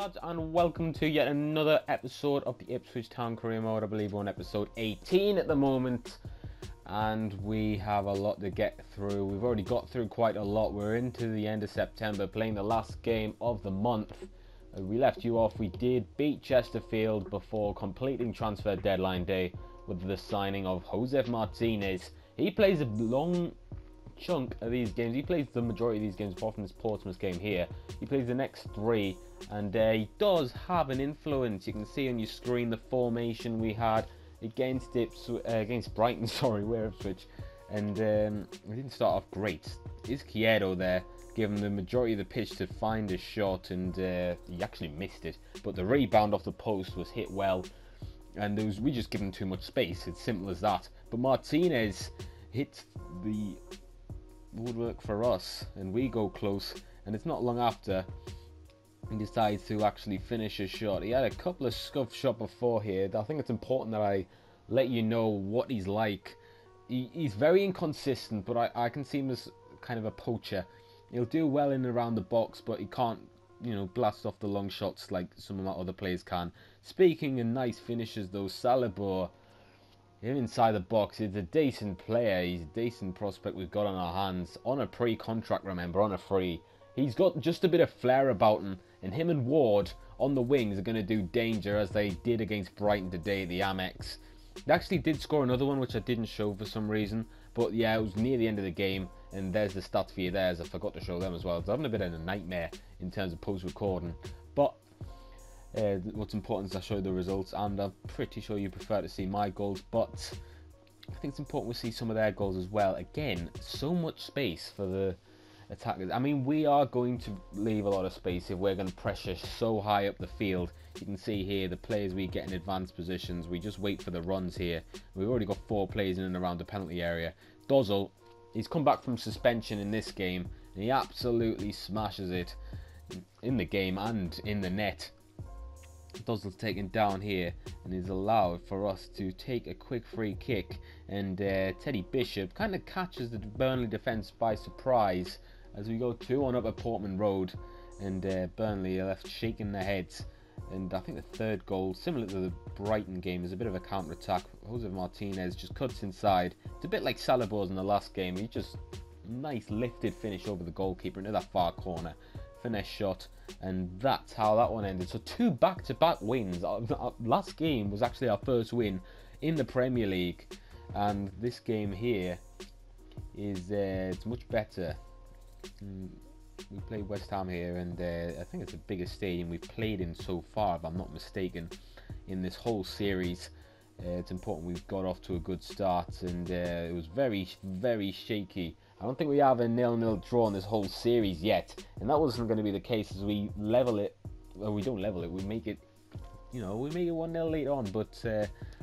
lads, and welcome to yet another episode of the Ipswich Town Career Mode. I believe we're on episode 18 at the moment, and we have a lot to get through. We've already got through quite a lot. We're into the end of September, playing the last game of the month. We left you off. We did beat Chesterfield before completing transfer deadline day with the signing of Josef Martinez. He plays a long chunk of these games. He plays the majority of these games apart from this Portsmouth game here. He plays the next three, and he does have an influence. You can see on your screen the formation we had against Brighton. Sorry, we're Ipswich, and we didn't start off great. Izquierdo there gave him the majority of the pitch to find a shot, and he actually missed it, but the rebound off the post was hit well, and we just give him too much space. It's simple as that. But Martinez hits the woodwork for us, and we go close, and it's not long after he decides to actually finish a shot. He had a couple of scuff shots before here. I think it's important that I let you know what he's like. He's very inconsistent, but I can see him as kind of a poacher. He'll do well in and around the box, but he can't, blast off the long shots like some of my other players can. Speaking of nice finishes though, Salibor, him inside the box, is a decent player. He's a decent prospect we've got on our hands. On a pre-contract, remember, on a free. He's got just a bit of flair about him. And him and Ward on the wings are going to do danger, as they did against Brighton today at the Amex. They actually did score another one, which I didn't show for some reason. But yeah, it was near the end of the game. And there's the stats for you there, as I forgot to show them as well. So I'm having a bit of a nightmare in terms of post-recording. But what's important is I show you the results, and I'm pretty sure you prefer to see my goals, but I think it's important we see some of their goals as well. Again, so much space for the attackers. I mean, we are going to leave a lot of space if we're going to pressure so high up the field. You can see here the players we get in advanced positions. We just wait for the runs here. We've already got 4 players in and around the penalty area. Dozzle, he's come back from suspension in this game, and he absolutely smashes it in the game and in the net. Dozzle's taken down here and is allowed for us to take a quick free kick, and Teddy Bishop kind of catches the Burnley defence by surprise as we go 2-1 up at Portman Road, and Burnley are left shaking their heads. And I think the third goal, similar to the Brighton game, is a bit of a counter-attack. Josef Martinez just cuts inside. It's a bit like Salibor's in the last game. He just nice lifted finish over the goalkeeper into that far corner. Finesse shot, and that's how that one ended. So 2 back-to-back wins. Last game was actually our first win in the Premier League, and this game here is it's much better. We played West Ham here, and I think it's the biggest stadium we've played in so far, if I'm not mistaken, in this whole series. It's important we've got off to a good start, and it was very, very shaky. I don't think we have a 0-0 draw in this whole series yet, and that wasn't going to be the case as we level it. Well, we don't level it, we make it, we make it 1-0 later on, but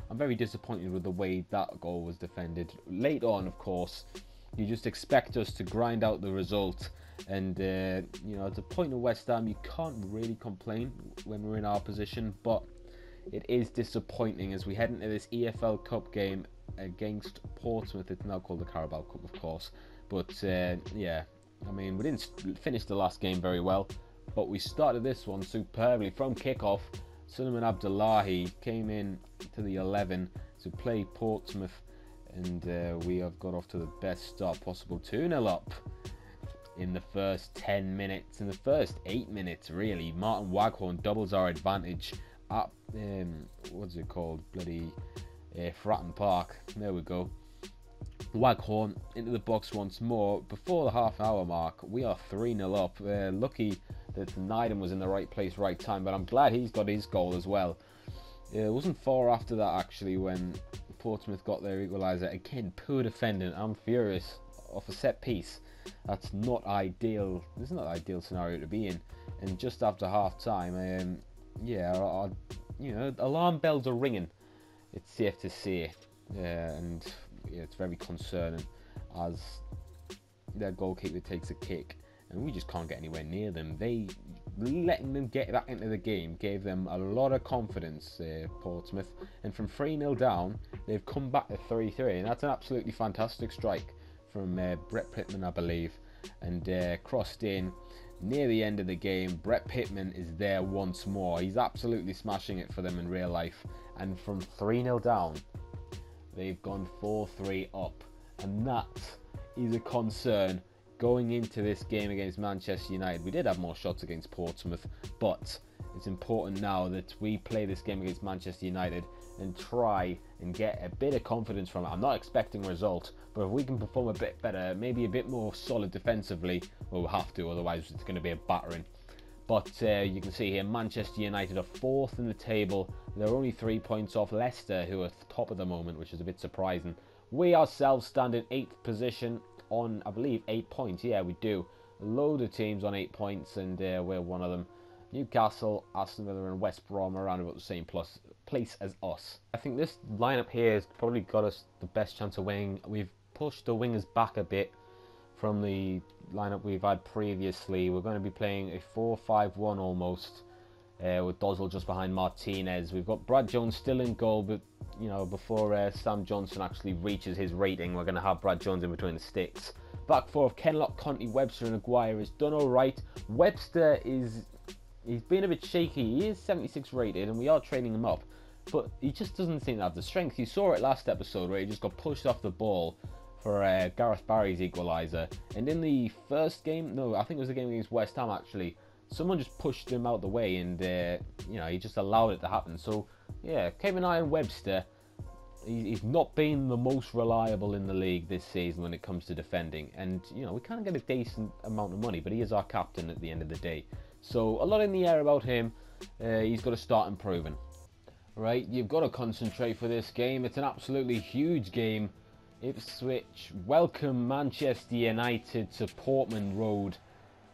I'm very disappointed with the way that goal was defended. Late on, of course, you just expect us to grind out the result, and at the point of West Ham, you can't really complain when we're in our position, but it is disappointing as we head into this EFL Cup game against Portsmouth. It's now called the Carabao Cup, of course. But yeah, I mean, we didn't finish the last game very well, but we started this one superbly from kickoff. Suleiman Abdullahi came in to the 11 to play Portsmouth, and we have got off to the best start possible. 2-0 up in the first 10 minutes, in the first 8 minutes really. Martin Waghorn doubles our advantage at what's it called, bloody Fratton Park. There we go. Waghorn into the box once more before the half-hour mark. We are 3-0 up. Lucky that Neidham was in the right place, right time, but I'm glad he's got his goal as well. It wasn't far after that actually when Portsmouth got their equaliser. Again, poor defending. I'm furious. Off a set piece. That's not ideal. This is not an ideal scenario to be in. And just after half time, alarm bells are ringing. It's safe to say, and it's very concerning as their goalkeeper takes a kick, and we just can't get anywhere near them. Letting them get back into the game gave them a lot of confidence, Portsmouth, and from 3-0 down, they've come back to 3-3, and that's an absolutely fantastic strike from Brett Pittman, I believe, and crossed in near the end of the game, Brett Pittman is there once more. He's absolutely smashing it for them in real life. And from 3-0 down, they've gone 4-3 up. And that is a concern going into this game against Manchester United. We did have more shots against Portsmouth, but it's important now that we play this game against Manchester United and try and get a bit of confidence from it. I'm not expecting a result, but if we can perform a bit better, maybe a bit more solid defensively, well, we'll have to, otherwise it's going to be a battering. But you can see here, Manchester United are 4th in the table. They're only 3 points off Leicester, who are top at the moment, which is a bit surprising. We ourselves stand in 8th position on, I believe, 8 points. Yeah, we do. A load of teams on 8 points, and we're one of them. Newcastle, Aston Villa and West Brom are around about the same place as us. I think this lineup here has probably got us the best chance of winning. We've pushed the wingers back a bit from the lineup we've had previously. We're going to be playing a 4-5-1 almost, with Dozzell just behind Martinez. We've got Brad Jones still in goal, but you know, before Sam Johnson actually reaches his rating, we're going to have Brad Jones in between the sticks. Back four of Kenlock, Conte, Webster and Aguirre has done alright. Webster he's been a bit shaky. He is 76 rated and we are training him up, but he just doesn't seem to have the strength. You saw it last episode where he just got pushed off the ball for Gareth Barry's equaliser. And in the first game, no, I think it was the game against West Ham actually, someone just pushed him out the way and you know, he just allowed it to happen. So yeah, keep an eye on Webster. He's not been the most reliable in the league this season when it comes to defending, and you know, we can't get a decent amount of money, but he is our captain at the end of the day. So a lot in the air about him. He's got to start improving. Right, you've got to concentrate for this game. It's an absolutely huge game. Ipswich welcome Manchester United to Portman Road.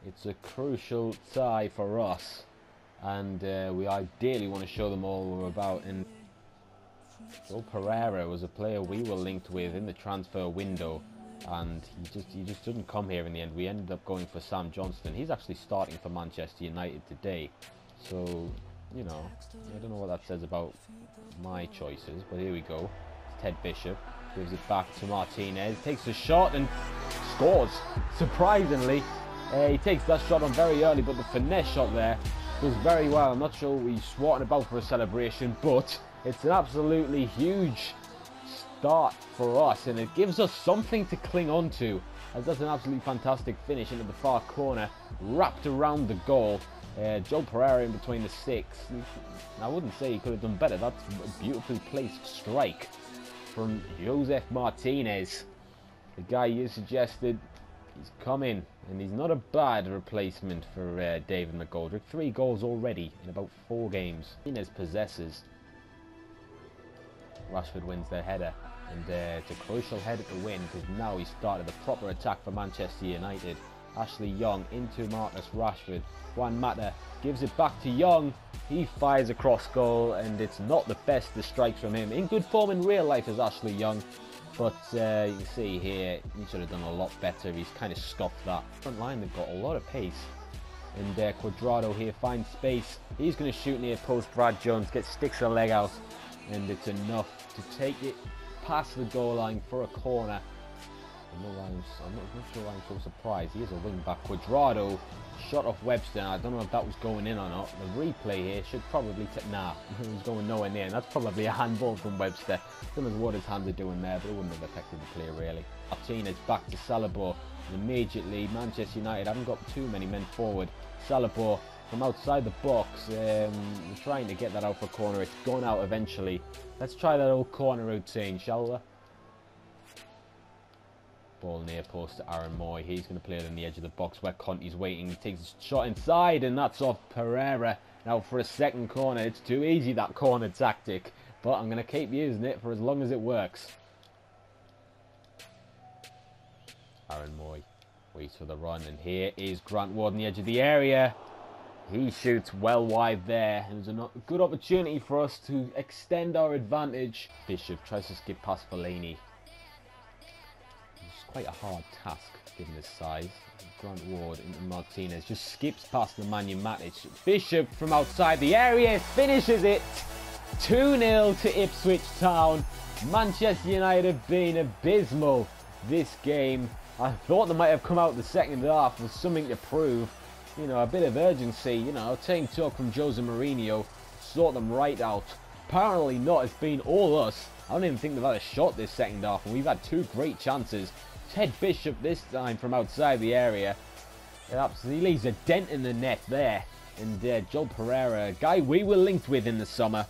It's a crucial tie for us, and we ideally want to show them all we're about. And Joel Pereira was a player we were linked with in the transfer window, and he just didn't come here in the end. We ended up going for Sam Johnston. He's actually starting for Manchester United today, so you know, I don't know what that says about my choices, but here we go. It's Ted Bishop, gives it back to Martinez, takes a shot and scores, surprisingly. He takes that shot on very early, but the finesse shot there does very well. I'm not sure he's swatting about for a celebration, but it's an absolutely huge start for us, and it gives us something to cling on to, as that's an absolutely fantastic finish into the far corner, wrapped around the goal. Joel Pereira in between the sticks. I wouldn't say he could have done better. That's a beautifully placed strike from Josef Martinez, the guy you suggested. He's come in, and he's not a bad replacement for David McGoldrick. 3 goals already in about 4 games. Martinez possesses. Rashford wins their header, and it's a crucial header to win, because now he started the proper attack for Manchester United. Ashley Young into Marcus Rashford. Juan Mata gives it back to Young. He fires across goal, and it's not the best of strikes from him. In good form in real life is Ashley Young, but you can see here he should have done a lot better. He's kind of scuffed that. Front line, they've got a lot of pace. And Cuadrado here finds space. He's going to shoot near post. Brad Jones sticks a leg out, and it's enough to take it past the goal line for a corner. I'm not sure why I'm so surprised. He is a wing back. Cuadrado shot off Webster. I don't know if that was going in or not. The replay here should probably nah, it was going nowhere near, and that's probably a handball from Webster. Don't know what his hands are doing there, but it wouldn't have affected the play really. Martinez back to Salabor, and immediately Manchester United haven't got too many men forward. Salabor from outside the box, we're trying to get that out for a corner. It's gone out eventually. Let's try that old corner routine, shall we? Ball near post to Aaron Moy. He's going to play it on the edge of the box where Conte's waiting. He takes a shot inside, and that's off Pereira. Now for a second corner. It's too easy, that corner tactic, but I'm going to keep using it for as long as it works. Aaron Moy waits for the run, and here is Grant Ward on the edge of the area. He shoots well wide there. It was a good opportunity for us to extend our advantage. Bishop tries to skip past Fellaini. Quite a hard task given his size. Grant Ward into Martinez, just skips past the Nemanja Matic. Bishop from outside the area finishes it. 2-0 to Ipswich Town. Manchester United have been abysmal this game. I thought they might have come out the second half with something to prove, you know, a bit of urgency, you know, team talk from Jose Mourinho, sort them right out. Apparently not, it's been all us. I don't even think they've had a shot this second half, and we've had 2 great chances. Ted Bishop this time from outside the area. It absolutely leaves a dent in the net there. And Joel Pereira, a guy we were linked with in the summer.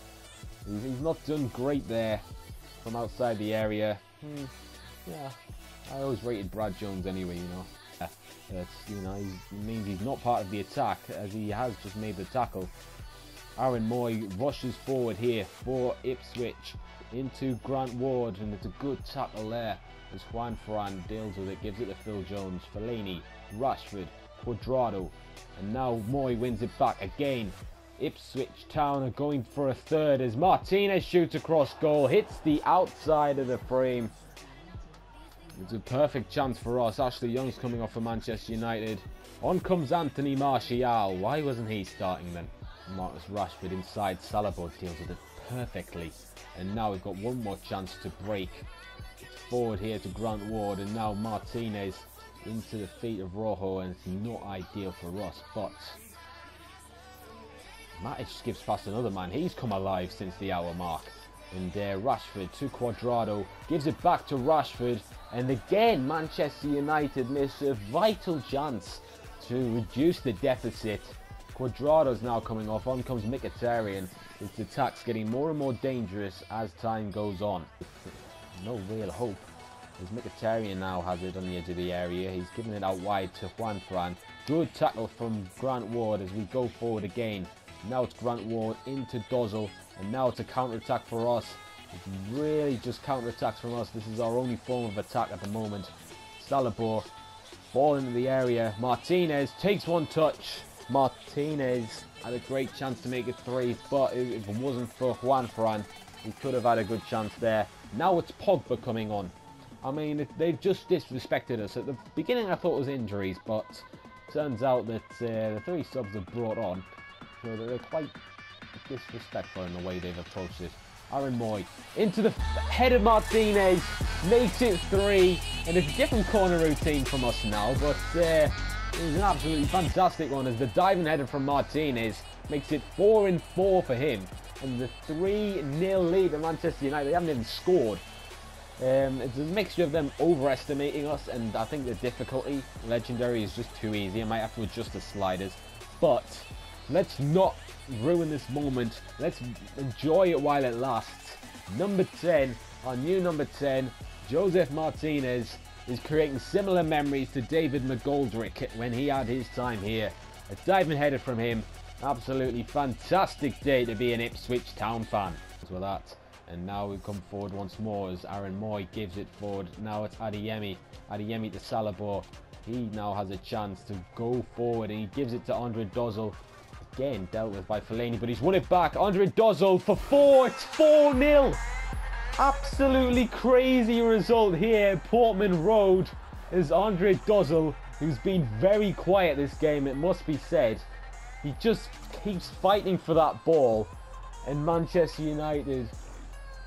He's not done great there from outside the area. Yeah, I always rated Brad Jones anyway, you know. You know, he means he's not part of the attack, as he has just made the tackle. Aaron Moy rushes forward here for Ipswich into Grant Ward, and it's a good tackle there as Juan Ferran deals with it, gives it to Phil Jones, Fellaini, Rashford, Cuadrado, and now Moy wins it back again. Ipswich Town are going for a third as Martinez shoots across goal, hits the outside of the frame. It's a perfect chance for us. Ashley Young's coming off for Manchester United. On comes Anthony Martial. Why wasn't he starting then? Marcus Rashford inside. Salabo deals with it perfectly. And now we've got one more chance to break. It's forward here to Grant Ward, and now Martinez into the feet of Rojo, and it's not ideal for us, but Matic skips past another man. He's come alive since the hour mark. And Rashford to Cuadrado, gives it back to Rashford, and again Manchester United miss a vital chance to reduce the deficit. Cuadrado's now coming off, on comes Mkhitaryan. His attack's getting more and more dangerous as time goes on. No real hope, as Mkhitaryan now has it on the edge of the area. He's giving it out wide to Juan Ferran. Good tackle from Grant Ward as we go forward again. Now it's Grant Ward into Dozzle, and now it's a counter-attack for us. It's really just counter-attacks from us. This is our only form of attack at the moment. Salabor, ball into the area. Martinez takes one touch. Martinez had a great chance to make it 3, but if it wasn't for Juan Ferran, he could have had a good chance there. Now it's Pogba coming on. I mean, they've just disrespected us. At the beginning I thought it was injuries, but turns out that the 3 subs they've brought on, so they're quite disrespectful in the way they've approached it. Aaron Moy into the head of Martinez, makes it 3, and it's a different corner routine from us now, but it was an absolutely fantastic one as the diving header from Martinez makes it 4-4 for him, and the 3-0 lead of Manchester United. They haven't even scored. It's a mixture of them overestimating us, and I think the difficulty, Legendary, is just too easy. I might have to adjust the sliders, but let's not ruin this moment. Let's enjoy it while it lasts. Number 10, our new number 10, Joseph Martinez, is creating similar memories to David McGoldrick when he had his time here. A diving header from him. Absolutely fantastic day to be an Ipswich Town fan. With that, and now we come forward once more as Aaron Moy gives it forward. Now it's Adeyemi to Salabor. He now has a chance to go forward, and he gives it to Andre Dozzle. Again dealt with by Fellaini, but he's won it back. Andre Dozzle for 4. It's 4-0. Absolutely crazy result here at Portman Road as Andre Dozzle, who's been very quiet this game, it must be said, he just keeps fighting for that ball. And Manchester United,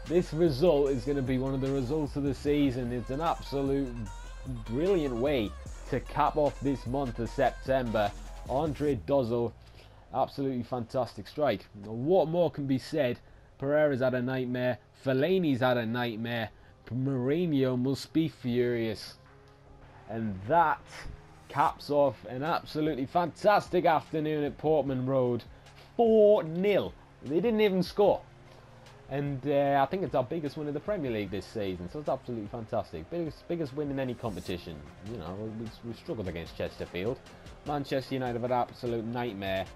this result is going to be one of the results of the season. It's an absolute brilliant way to cap off this month of September. Andre Dozzle, absolutely fantastic strike. What more can be said? Pereira's had a nightmare. Fellaini's had a nightmare. Mourinho must be furious. And that caps off an absolutely fantastic afternoon at Portman Road. 4-0. They didn't even score. And I think it's our biggest win of the Premier League this season, so it's absolutely fantastic. Biggest win in any competition. You know, we struggled against Chesterfield. Manchester United have an absolute nightmare.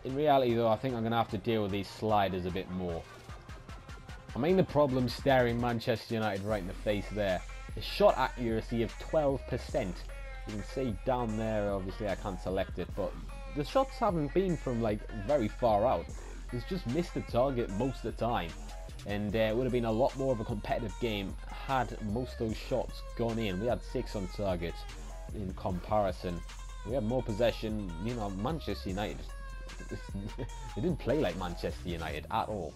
In reality, though, I think I'm going to have to deal with these sliders a bit more. I mean, the problem staring Manchester United right in the face there. The shot accuracy of 12%. You can see down there, obviously I can't select it, but the shots haven't been from like very far out. It's just missed the target most of the time. And it would have been a lot more of a competitive game had most of those shots gone in. We had 6 on target in comparison. We had more possession. You know, Manchester United, they didn't play like Manchester United at all.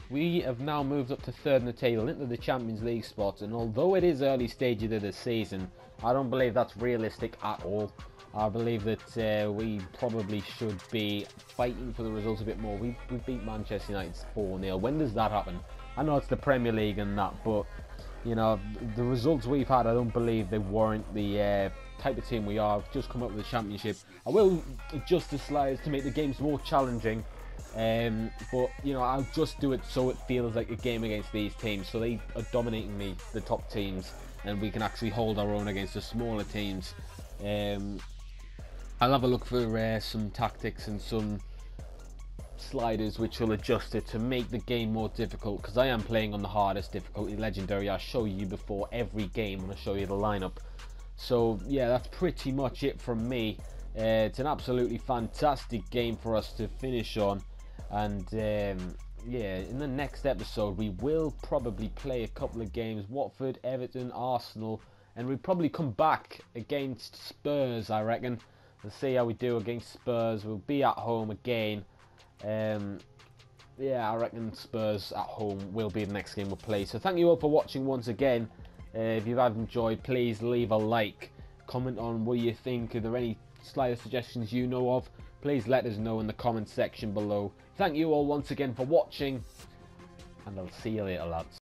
We have now moved up to 3rd in the table into the Champions League spot, and although it is early stages of the season, I don't believe that's realistic at all. I believe that we probably should be fighting for the results a bit more. We beat Manchester United 4-0. When does that happen? I know it's the Premier League and that, but you know, the results we've had, I don't believe they warrant the type of team we are. We've just come up with the championship. I will adjust the slides to make the games more challenging, but you know, I'll just do it so it feels like a game against these teams, so they are dominating the top teams, and we can actually hold our own against the smaller teams. I'll have a look for some tactics and some sliders which will adjust it to make the game more difficult, because I am playing on the hardest difficulty, legendary. I show you before every game when I show you the lineup. So yeah, that's pretty much it from me. It's an absolutely fantastic game for us to finish on, and yeah, in the next episode we will probably play a couple of games: Watford, Everton, Arsenal, and we'll probably come back against Spurs, I reckon. Let's see how we do against Spurs. We'll be at home again. Yeah, I reckon Spurs at home will be the next game we'll play. So thank you all for watching once again. If you have enjoyed, please leave a like, comment on what you think. Are there any slider suggestions you know of? Please let us know in the comment section below. Thank you all once again for watching, and I'll see you later, lads.